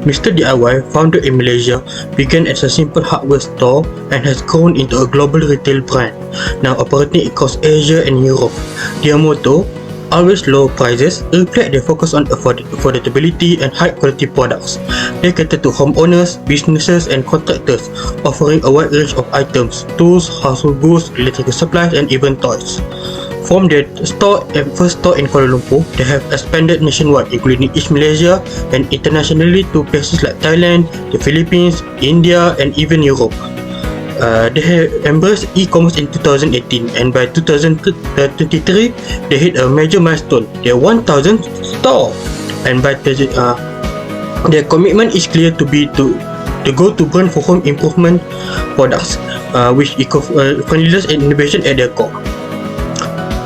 Mr. DIY, founded in Malaysia, began as a simple hardware store and has grown into a global retail brand, now operating across Asia and Europe. Their motto, always low prices, reflect their focus on affordability and high-quality products. They cater to homeowners, businesses, and contractors, offering a wide range of items, tools, household goods, electrical supplies, and even toys. From their first store in Kuala Lumpur, they have expanded nationwide, including East Malaysia and internationally to places like Thailand, the Philippines, India, and even Europe. They have embraced e-commerce in 2018, and by 2023, they hit a major milestone, their 1,000th store. And by their commitment is clear to be the go-to brand for home improvement products, with eco-friendliness and innovation at their core.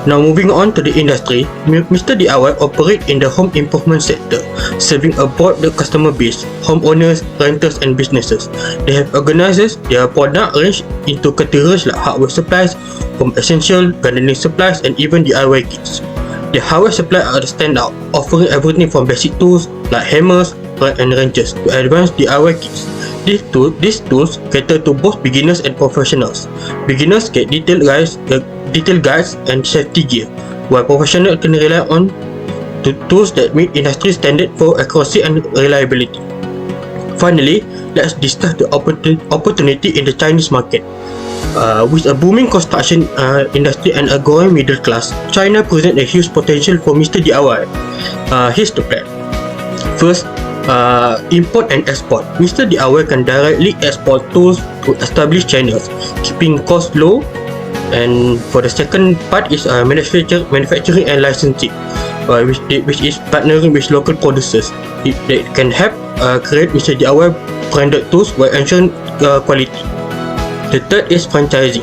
Now moving on to the industry, Mr. DIY operates in the home improvement sector, serving a broad customer base, homeowners, renters and businesses. They have organized their product range into categories like hardware supplies, home essential, gardening supplies and even DIY kits. The hardware supply are the standout, offering everything from basic tools like hammers and wrenches to advanced DIY kits. These tools cater to both beginners and professionals. Beginners get detailed guides and safety gear, while professionals can rely on tools that meet industry standards for accuracy and reliability. Finally, let's discuss the opportunity in the Chinese market. With a booming construction industry and a growing middle class, China presents a huge potential for Mr. DIY. Here's the plan. First, import and export. Mr. DIY can directly export tools to established channels, keeping costs low. And for the second part is manufacturing and licensing, which is partnering with local producers. It can help create Mr. DIY branded tools while ensuring quality. The third is franchising,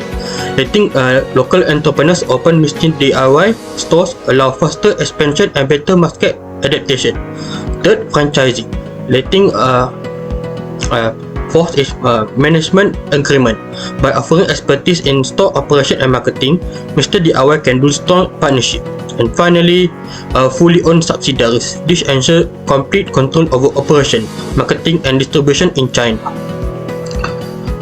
letting local entrepreneurs open Mr. DIY stores, allow faster expansion and better market adaptation. Third, franchising, letting fourth is management agreement. By offering expertise in store operation and marketing, Mr. DIY can do strong partnership. And finally, fully owned subsidiaries. This ensures complete control over operation, marketing and distribution in China.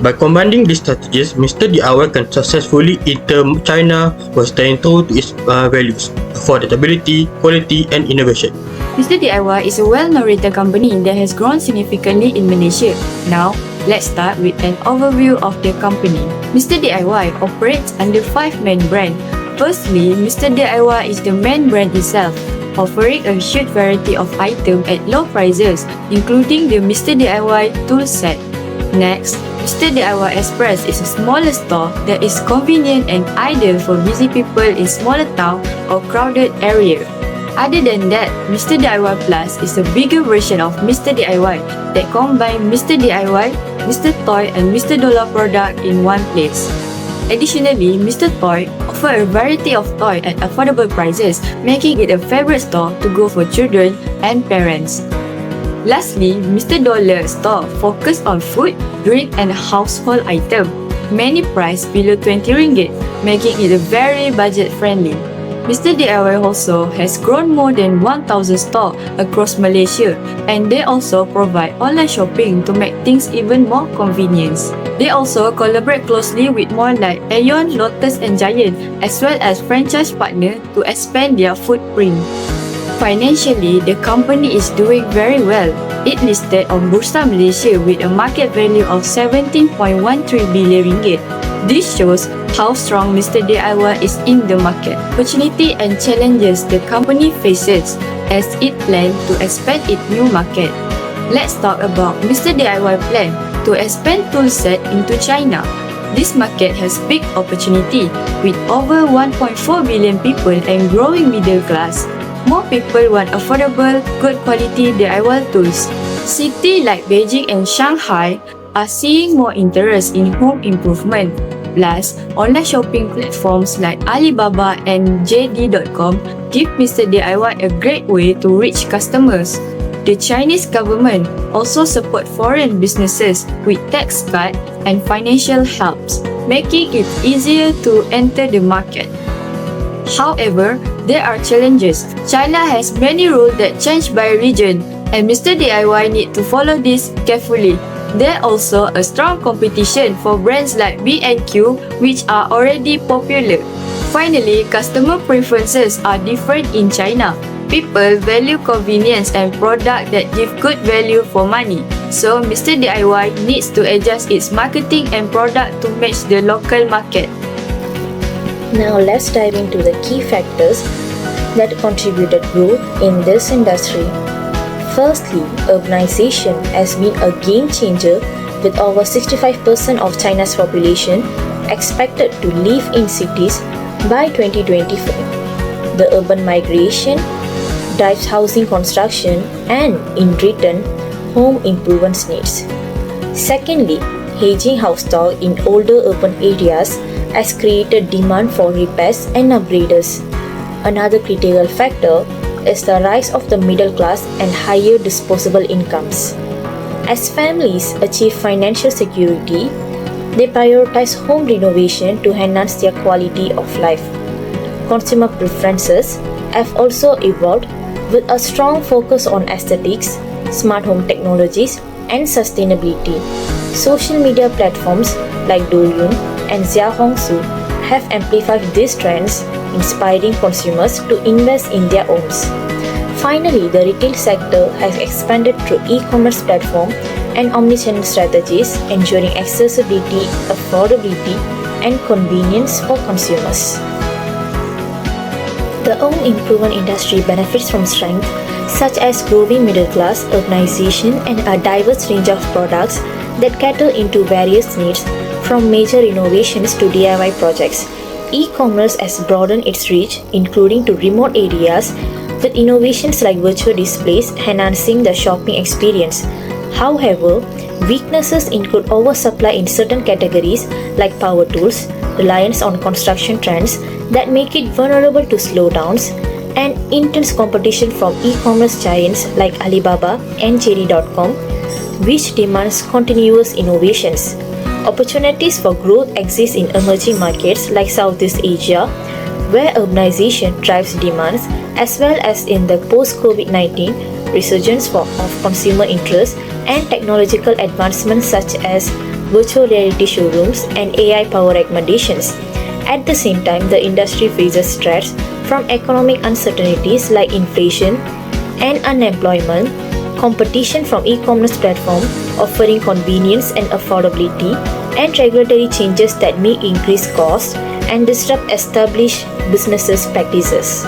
By combining these strategies, Mr. DIY can successfully enter China while staying true to its values, affordability, quality and innovation. Mr. DIY is a well-known retail company that has grown significantly in Malaysia. Now, let's start with an overview of the company. Mr. DIY operates under 5 main brands. Firstly, Mr. DIY is the main brand itself, offering a huge variety of items at low prices, including the Mr. DIY tool set. Next, Mr. DIY Express is a smaller store that is convenient and ideal for busy people in smaller towns or crowded areas. Other than that, Mr. DIY Plus is a bigger version of Mr. DIY that combines Mr. DIY, Mr. Toy and Mr. Dollar product in one place. Additionally, Mr. Toy offers a variety of toys at affordable prices, making it a favorite store to go for children and parents. Lastly, Mr. Dollar store focuses on food, drink and household items, many priced below 20 ringgit, making it a very budget-friendly. Mr. DIY also has grown more than 1,000 stores across Malaysia, and they also provide online shopping to make things even more convenient. They also collaborate closely with malls like Aeon, Lotus and Giant, as well as franchise partners to expand their footprint. Financially, the company is doing very well. It listed on Bursa Malaysia with a market value of 17.13 billion ringgit. This shows how strong Mr. DIY is in the market. Opportunity and challenges the company faces as it plans to expand its new market. Let's talk about Mr. DIY plan to expand tool set into China. This market has big opportunity with over 1.4 billion people and growing middle class. More people want affordable, good quality DIY tools. Cities like Beijing and Shanghai are seeing more interest in home improvement. Plus, online shopping platforms like Alibaba and JD.com give Mr. DIY a great way to reach customers. The Chinese government also support foreign businesses with tax cut and financial helps, making it easier to enter the market. However, there are challenges. China has many rules that change by region. and Mr. DIY need to follow this carefully. There also a strong competition for brands like B&Q which are already popular. Finally, customer preferences are different in China. People value convenience and products that give good value for money. So, Mr. DIY needs to adjust its marketing and product to match the local market. Now let's dive into the key factors that contributed growth in this industry. Firstly, urbanization has been a game changer with over 65% of China's population expected to live in cities by 2024. The urban migration drives housing construction and, in return, home improvement needs. Secondly, aging house stock in older urban areas has created demand for repairs and upgrades. Another critical factor is the rise of the middle class and higher disposable incomes. As families achieve financial security, they prioritize home renovation to enhance their quality of life. Consumer preferences have also evolved with a strong focus on aesthetics, smart home technologies, and sustainability. Social media platforms like Douyin and Xiaohongshu have amplified these trends, inspiring consumers to invest in their homes. Finally, the retail sector has expanded through e-commerce platforms and omnichannel strategies, ensuring accessibility, affordability, and convenience for consumers. The home improvement industry benefits from strength such as growing middle class, urbanization, and a diverse range of products that cater into various needs, from major innovations to DIY projects. E-commerce has broadened its reach, including to remote areas, with innovations like virtual displays enhancing the shopping experience. However, weaknesses include oversupply in certain categories like power tools, reliance on construction trends that make it vulnerable to slowdowns, and intense competition from e-commerce giants like Alibaba and JD.com, which demands continuous innovations. Opportunities for growth exist in emerging markets like Southeast Asia, where urbanization drives demands, as well as in the post-COVID-19 resurgence of consumer interest and technological advancements such as virtual reality showrooms and AI-powered recommendations. At the same time, the industry faces threats from economic uncertainties like inflation and unemployment, competition from e-commerce platforms offering convenience and affordability, and regulatory changes that may increase costs and disrupt established businesses' practices.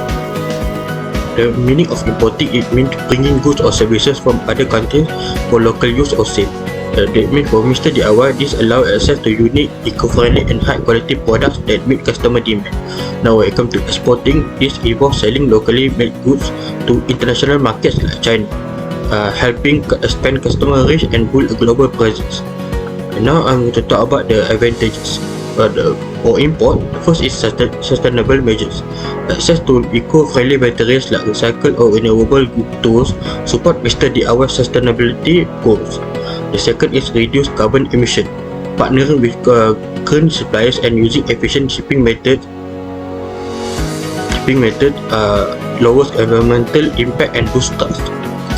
The meaning of importing it means bringing goods or services from other countries for local use or sale. That means for Mr. DIY, this allows access to unique, eco-friendly and high-quality products that meet customer demand. Now when it comes to exporting, this involves selling locally made goods to international markets like China, helping expand customer reach and build a global presence. And now I'm going to talk about the advantages. For import, the first is sustainable measures. Access to eco-friendly materials like recycled or renewable tools support Mr. DIY sustainability goals. The second is reduce carbon emission. Partnering with current suppliers and using efficient shipping method lowers environmental impact and boosts trust.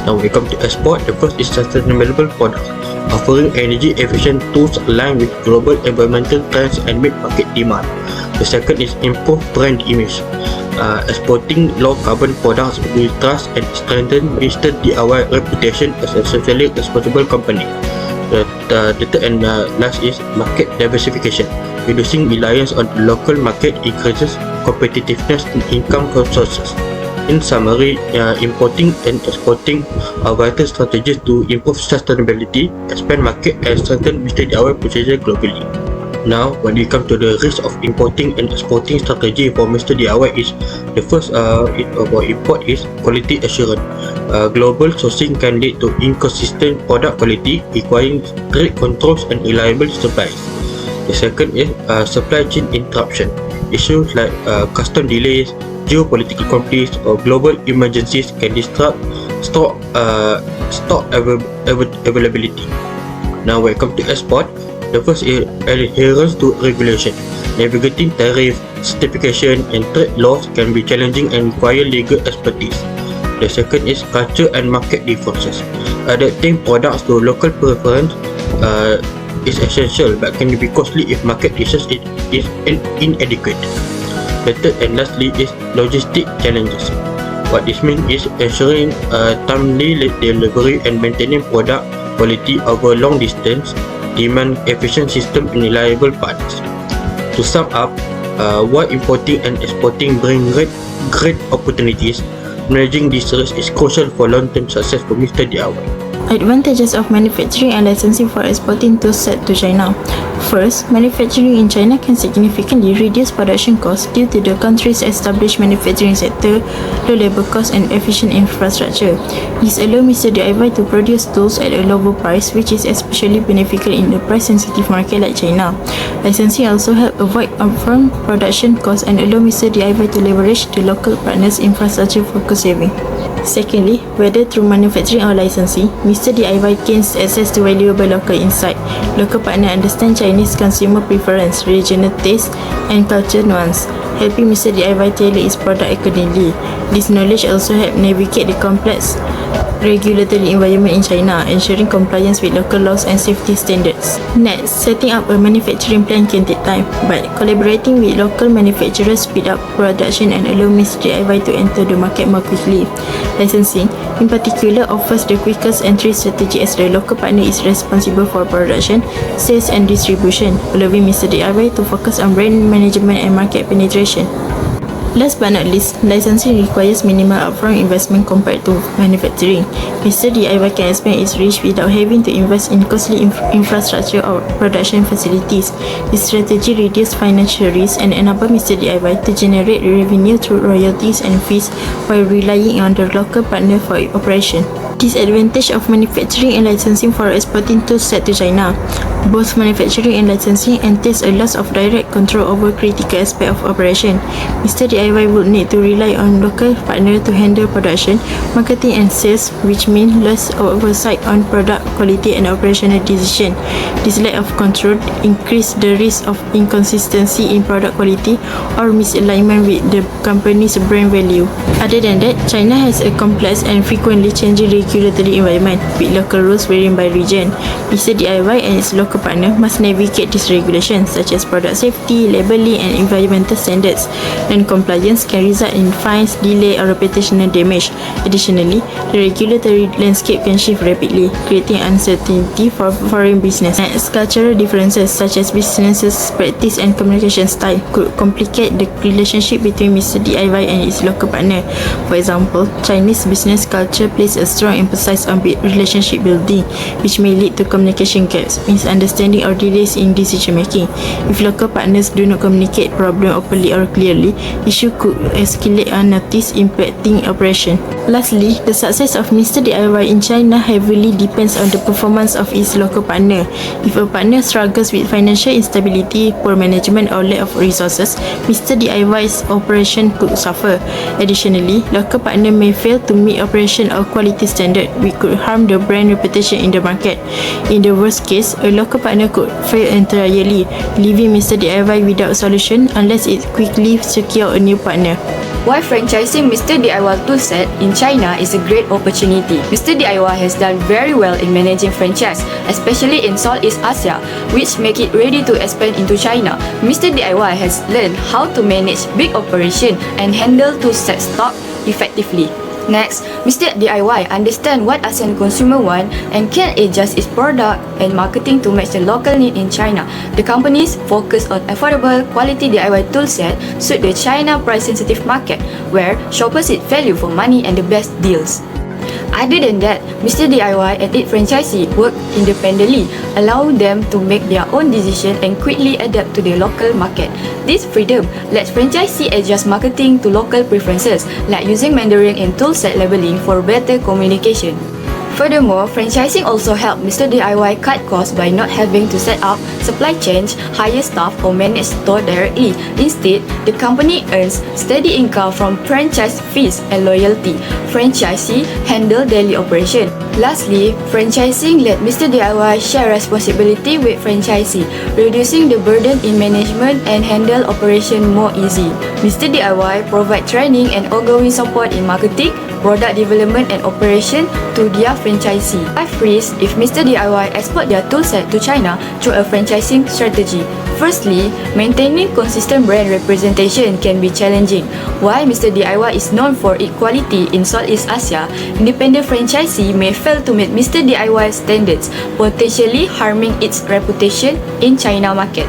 Now when it comes to export, the first is sustainable products, offering energy efficient tools aligned with global environmental trends and meet market demand. The second is improve brand image. Exporting low carbon products will trust and strengthen Mr. DIY reputation as a socially responsible company. The third and last is market diversification. Reducing reliance on the local market increases competitiveness and income sources. In summary, importing and exporting are vital strategies to improve sustainability, expand market, and strengthen Mr. DIY position globally. Now, when it comes to the risk of importing and exporting strategy for Mr. DIY is the first about import is quality assurance. Global sourcing can lead to inconsistent product quality, requiring strict controls and reliable supplies. The second is supply chain interruption. Issues like custom delays, geopolitical conflicts, or global emergencies can disrupt stock availability. Now, when it comes to export, the first is adherence to regulation. Navigating tariff, certification, and trade laws can be challenging and require legal expertise. The second is culture and market differences. Adapting products to local preference is essential but can be costly if market research is inadequate. The third and lastly is logistic challenges. What this means is ensuring timely delivery and maintaining product quality over long distance demand efficient system and reliable parts. To sum up, while importing and exporting bring great opportunities, managing this risk is crucial for long-term success for Mr. DIY. Advantages of manufacturing and licensing for exporting tool set to China. First, manufacturing in China can significantly reduce production costs due to the country's established manufacturing sector, low labor costs, and efficient infrastructure. This allows Mr. DIY to produce tools at a lower price, which is especially beneficial in a price-sensitive market like China. Licensing also helps avoid upfront production costs and allow Mr. DIY to leverage the local partners' infrastructure for cost saving. Secondly, whether through manufacturing or licensing, Mr. DIY gains access to valuable local insight. Local partners understand Chinese consumer preference, regional taste, and cultural nuance, helping Mr. DIY tailor its product accordingly. This knowledge also helps navigate the complex regulatory environment in China, ensuring compliance with local laws and safety standards. Next, setting up a manufacturing plan can take time, but collaborating with local manufacturers speed up production and allow Mr. DIY to enter the market more quickly. Licensing, in particular, offers the quickest entry strategy as the local partner is responsible for production, sales, and distribution, allowing Mr. DIY to focus on brand management and market penetration. Last but not least, licensing requires minimal upfront investment compared to manufacturing. Mr. DIY can expand its reach without having to invest in costly infrastructure or production facilities. This strategy reduces financial risk and enables Mr. DIY to generate revenue through royalties and fees while relying on the local partner for operation. Disadvantage of manufacturing and licensing for exporting tools set to China. Both manufacturing and licensing entails a loss of direct control over critical aspects of operation. Mr. DIY would need to rely on local partners to handle production, marketing and sales, which means less oversight on product quality and operational decision. This lack of control increases the risk of inconsistency in product quality or misalignment with the company's brand value. Other than that, China has a complex and frequently changing regulatory environment, with local rules varying by region. Mr. DIY and its local partner must navigate these regulations such as product safety, labeling, and environmental standards. Non-compliance can result in fines, delay, or reputational damage. Additionally, the regulatory landscape can shift rapidly, creating uncertainty for foreign business. And cultural differences such as business practice and communication style could complicate the relationship between Mr. DIY and its local partner. For example, Chinese business culture places a strong emphasis on relationship building, which may lead to communication gaps, misunderstanding, or delays in decision making. If local partners do not communicate problem openly or clearly, issue could escalate unnoticed, impacting operation. Lastly, the success of Mr. DIY in China heavily depends on the performance of its local partner. If a partner struggles with financial instability, poor management, or lack of resources, Mr. DIY's operation could suffer. Additionally, local partner may fail to meet operation or quality standard, which could harm the brand reputation in the market. In the worst case, a local partner could fail entirely, leaving Mr. DIY without solution unless it quickly secures a new partner. Why franchising Mr. DIY toolset in China is a great opportunity. Mr. DIY has done very well in managing franchise, especially in Southeast Asia, which make it ready to expand into China. Mr. DIY has learned how to manage big operation and handle toolset stock effectively. Next, Mr. DIY understand what ASEAN consumer want and can adjust its product and marketing to match the local need in China. The company's focus on affordable, quality DIY toolset suit the China price-sensitive market, where shoppers seek value for money and the best deals. Other than that, Mr. DIY and its franchisee work independently, allowing them to make their own decisions and quickly adapt to the local market. This freedom lets franchisee adjust marketing to local preferences, like using Mandarin and toolset labeling for better communication. Furthermore, franchising also helps Mr. DIY cut costs by not having to set up supply chains, hire staff, or manage store directly. Instead, the company earns steady income from franchise fees and loyalty. Franchisee handle daily operation, Lastly, franchising let Mr. DIY share responsibility with franchisee, reducing the burden in management and handle operation more easy. Mr. DIY provide training and ongoing support in marketing, product development and operation to their franchisee. 5 risks if Mr. DIY export their toolset to China through a franchising strategy. Firstly, maintaining consistent brand representation can be challenging. While Mr. DIY is known for its quality in Southeast Asia, independent franchisee may fail to meet Mr. DIY standards, potentially harming its reputation in China market.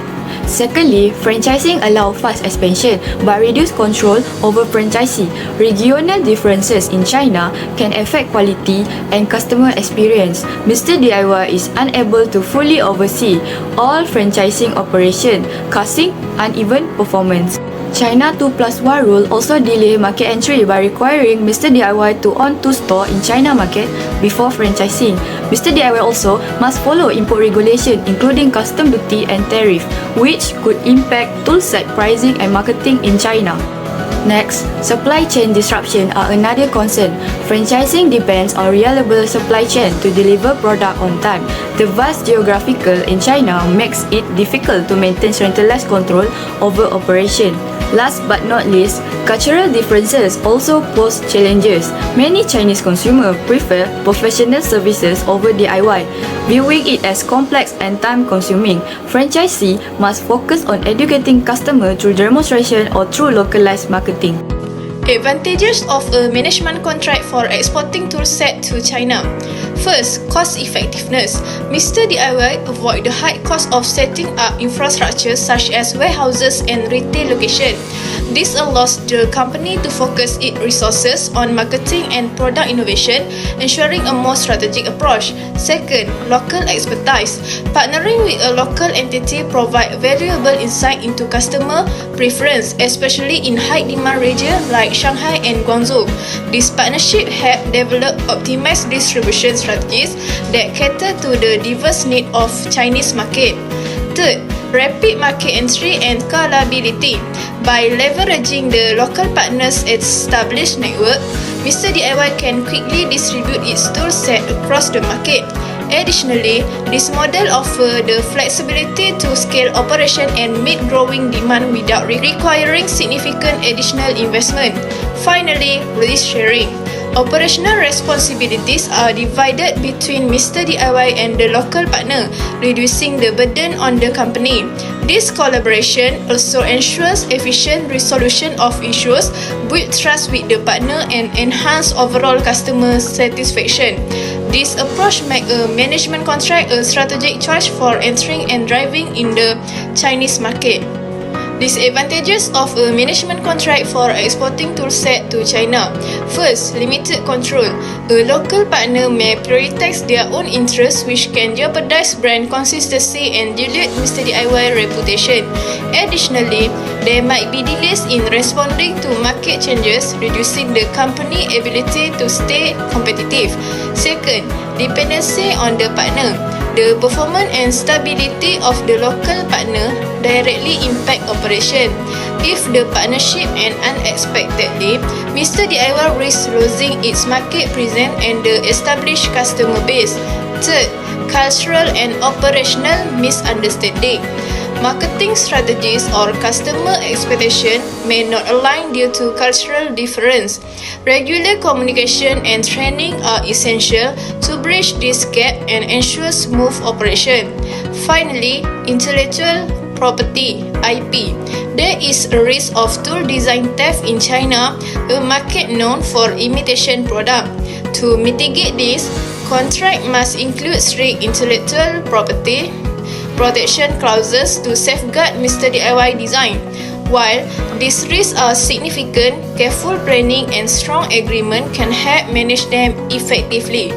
Secondly, franchising allows fast expansion but reduce control over franchisee. Regional differences in China can affect quality and customer experience. Mr. DIY is unable to fully oversee all franchising operation, causing uneven performance. China 2+1 rule also delay market entry by requiring Mr. DIY to own 2 stores in China market before franchising. Mr. DIY also must follow import regulation including custom duty and tariff, which could impact toolset pricing and marketing in China. Next, supply chain disruption are another concern. Franchising depends on reliable supply chain to deliver product on time. The vast geographical in China makes it difficult to maintain centralized control over operation. Last but not least, cultural differences also pose challenges. Many Chinese consumers prefer professional services over DIY, viewing it as complex and time-consuming. Franchisee must focus on educating customers through demonstration or through localized marketing. Advantages of a management contract for exporting toolset to China. First, cost effectiveness. Mr. DIY avoid the high cost of setting up infrastructure such as warehouses and retail location. This allows the company to focus its resources on marketing and product innovation, ensuring a more strategic approach. Second, local expertise. Partnering with a local entity provide valuable insight into customer preference, especially in high-demand regions like Shanghai and Guangzhou. This partnership help develop optimized distribution strategies that cater to the diverse needs of Chinese market. Third, rapid market entry and scalability. By leveraging the local partners' established network, Mr. DIY can quickly distribute its toolset across the market. Additionally, this model offers the flexibility to scale operation and meet growing demand without requiring significant additional investment. Finally, risk sharing. Operational responsibilities are divided between Mr. DIY and the local partner, reducing the burden on the company. This collaboration also ensures efficient resolution of issues, build trust with the partner, and enhance overall customer satisfaction. This approach makes a management contract a strategic choice for entering and driving in the Chinese market. Disadvantages of a management contract for exporting toolset to China. First, limited control. A local partner may prioritize their own interests, which can jeopardize brand consistency and dilute Mr. DIY reputation. Additionally, there might be delays in responding to market changes, reducing the company's ability to stay competitive. Second, dependency on the partner. The performance and stability of the local partner directly impact operation. If the partnership ends unexpectedly, Mr. DIY risks losing its market presence and the established customer base. Third, cultural and operational misunderstanding. Marketing strategies or customer expectation may not align due to cultural difference. Regular communication and training are essential to bridge this gap and ensure smooth operation. Finally, intellectual property (IP). There is a risk of tool design theft in China, a market known for imitation product. To mitigate this, contract must include strict intellectual property protection clauses to safeguard Mr. DIY design. While these risks are significant, careful planning and strong agreement can help manage them effectively.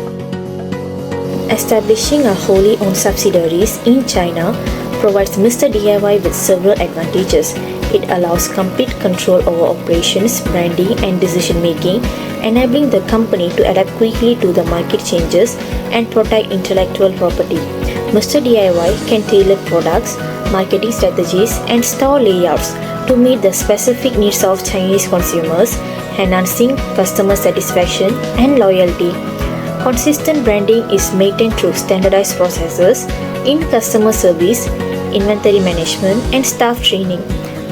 Establishing a wholly owned subsidiaries in China provides Mr. DIY with several advantages. It allows complete control over operations, branding, and decision making, enabling the company to adapt quickly to the market changes and protect intellectual property. Mr. DIY can tailor products, marketing strategies, and store layouts to meet the specific needs of Chinese consumers, enhancing customer satisfaction and loyalty. Consistent branding is maintained through standardized processes in customer service, inventory management, and staff training.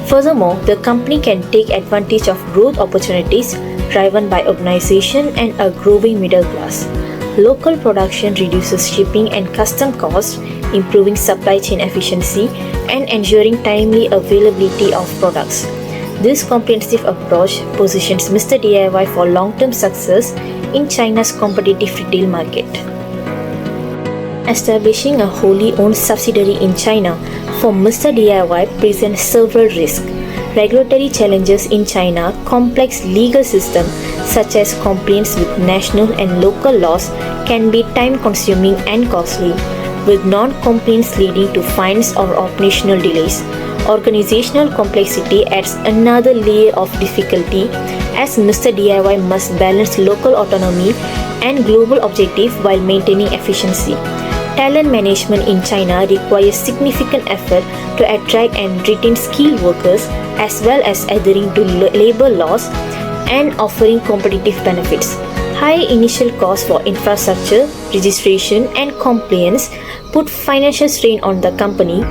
Furthermore, the company can take advantage of growth opportunities driven by urbanization and a growing middle class. Local production reduces shipping and custom costs, improving supply chain efficiency and ensuring timely availability of products. This comprehensive approach positions Mr. DIY for long-term success in China's competitive retail market. Establishing a wholly owned subsidiary in China for Mr. DIY presents several risks. Regulatory challenges in China, complex legal system such as compliance with national and local laws can be time-consuming and costly, with non-compliance leading to fines or operational delays. Organizational complexity adds another layer of difficulty as Mr. DIY must balance local autonomy and global objectives while maintaining efficiency. Talent management in China requires significant effort to attract and retain skilled workers as well as adhering to labor laws and offering competitive benefits. High initial costs for infrastructure, registration, and compliance put financial strain on the company,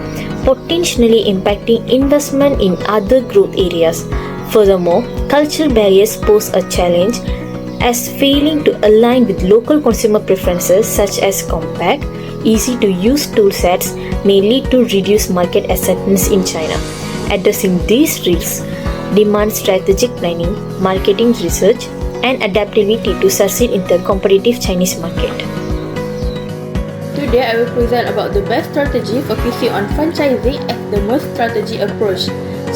potentially impacting investment in other growth areas. Furthermore, cultural barriers pose a challenge as failing to align with local consumer preferences such as compact, easy-to-use tool sets may lead to reduced market acceptance in China. Addressing these risks demands strategic planning, marketing research, and adaptability to succeed in the competitive Chinese market. Today, I will present about the best strategy focusing on franchising as the most strategic approach.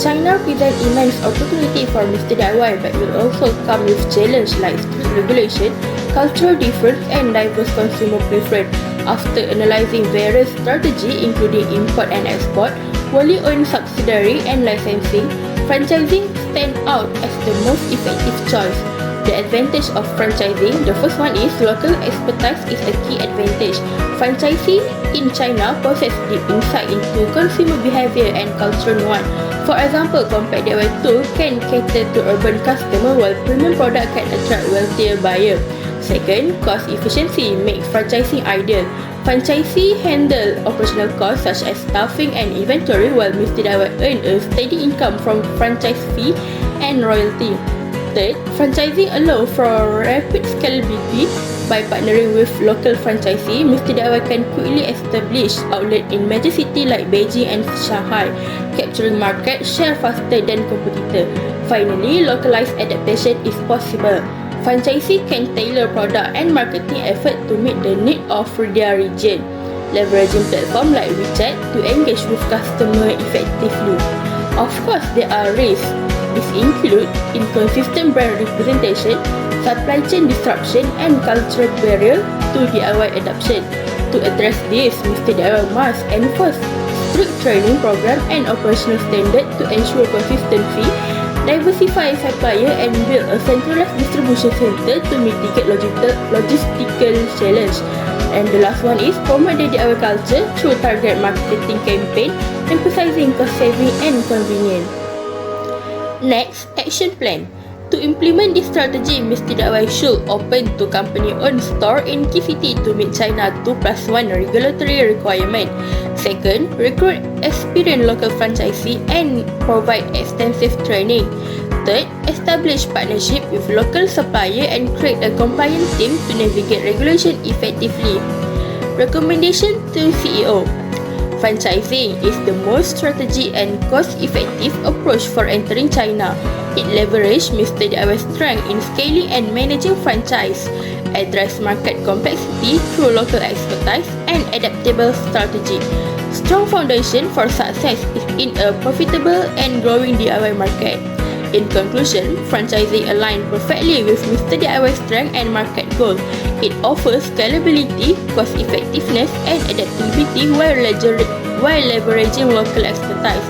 China presents immense opportunity for Mr. DIY, but will also come with challenges like strict regulation, cultural difference, and diverse consumer preference. After analyzing various strategies including import and export, wholly owned subsidiary, and licensing, franchising stands out as the most effective choice. The advantage of franchising, the first one is local expertise is a key advantage. Franchisee in China possess deep insight into consumer behavior and cultural nuance. For example, compact DIY tool can cater to urban customer while premium product can attract wealthier buyer. Second, cost efficiency makes franchising ideal. Franchisee handle operational costs such as staffing and inventory while Mr. DIY earn a steady income from franchise fee and royalty. Third, franchising allows for rapid scalability. By partnering with local franchisee, Mr. DIY can quickly establish outlets in major cities like Beijing and Shanghai, capturing market share faster than competitors. Finally, localized adaptation is possible. Franchisee can tailor product and marketing effort to meet the need of their region, leveraging platforms like WeChat to engage with customers effectively. Of course, there are risks. These include inconsistent brand representation, supply chain disruption, and cultural barrier to DIY adoption. To address this, Mr. DIY must enforce strict training program and operational standards to ensure consistency, diversify supplier, and build a centralized distribution center to mitigate logistical challenge. And the last one is promote the DIY culture through target marketing campaign, emphasizing cost saving and convenience. Next, action plan. To implement this strategy, Mr. DIY should open to company-owned store in key city to meet China 2+1 regulatory requirement. Second, recruit experienced local franchisee and provide extensive training. Third, establish partnership with local supplier and create a compliance team to navigate regulation effectively. Recommendation to CEO. Franchising is the most strategic and cost-effective approach for entering China. It leverages Mr. DIY's strength in scaling and managing franchise, address market complexity through local expertise, and adaptable strategy. Strong foundation for success is in a profitable and growing DIY market. In conclusion, franchising aligns perfectly with Mr. DIY's strength and market goals. It offers scalability, cost effectiveness, and adaptability while leveraging local expertise.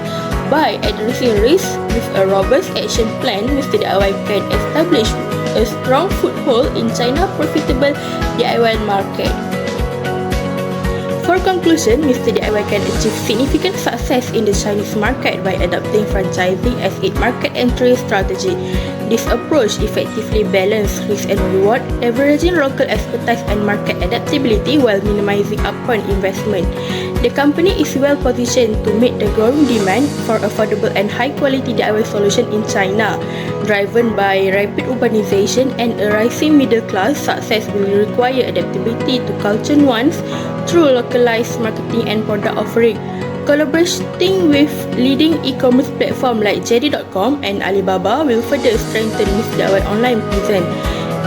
By addressing risks with a robust action plan, Mr. DIY can establish a strong foothold in China's profitable DIY market. For conclusion, Mr. DIY can achieve significant success success in the Chinese market by adopting franchising as its market entry strategy. This approach effectively balances risk and reward, leveraging local expertise and market adaptability while minimizing upfront investment. The company is well positioned to meet the growing demand for affordable and high-quality DIY solutions in China. Driven by rapid urbanization and a rising middle class, success will require adaptability to culture nuance through localized marketing and product offering. Collaborating with leading e-commerce platforms like JD.com and Alibaba will further strengthen Miss DIY online presence.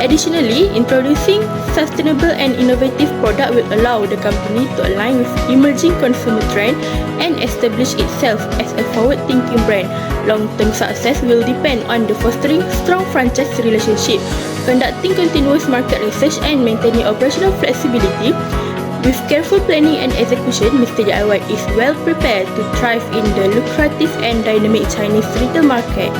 Additionally, introducing sustainable and innovative products will allow the company to align with emerging consumer trends and establish itself as a forward-thinking brand. Long-term success will depend on the fostering strong franchise relationship, conducting continuous market research, and maintaining operational flexibility. With careful planning and execution, Mr. DIY is well prepared to thrive in the lucrative and dynamic Chinese retail market.